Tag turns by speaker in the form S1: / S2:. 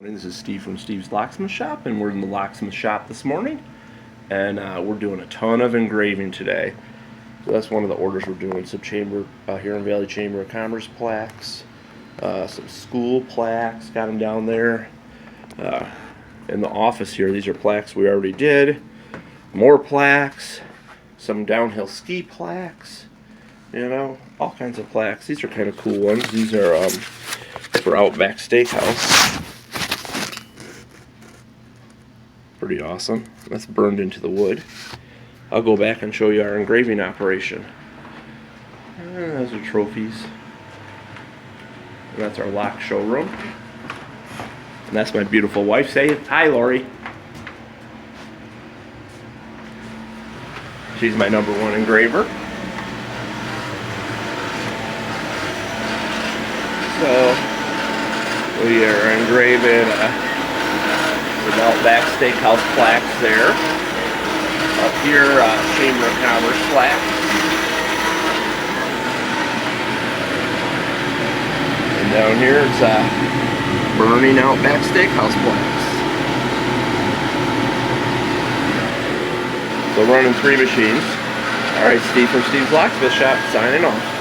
S1: This is Steve from Steve's Locksmith Shop, and we're in the locksmith shop this morning, and we're doing a ton of engraving today. So that's one of the orders we're doing. Some Huron Valley Chamber of Commerce plaques, some school plaques, got them down there. In the office here, these are plaques we already did. More plaques, some downhill ski plaques, you know, all kinds of plaques. These are kind of cool ones. These are for Outback Steakhouse. Pretty awesome. That's burned into the wood. I'll go back and show you our engraving operation. Those are trophies. And that's our lock showroom. And that's my beautiful wife. Say hi, Lori. She's my #1 engraver. So we are engraving Outback Steakhouse plaques there. Up here, Chamber of Commerce plaques. And down here, it's burning Outback Steakhouse plaques. So running 3 machines. Alright, Steve from Steve's Locksmith Shop signing off.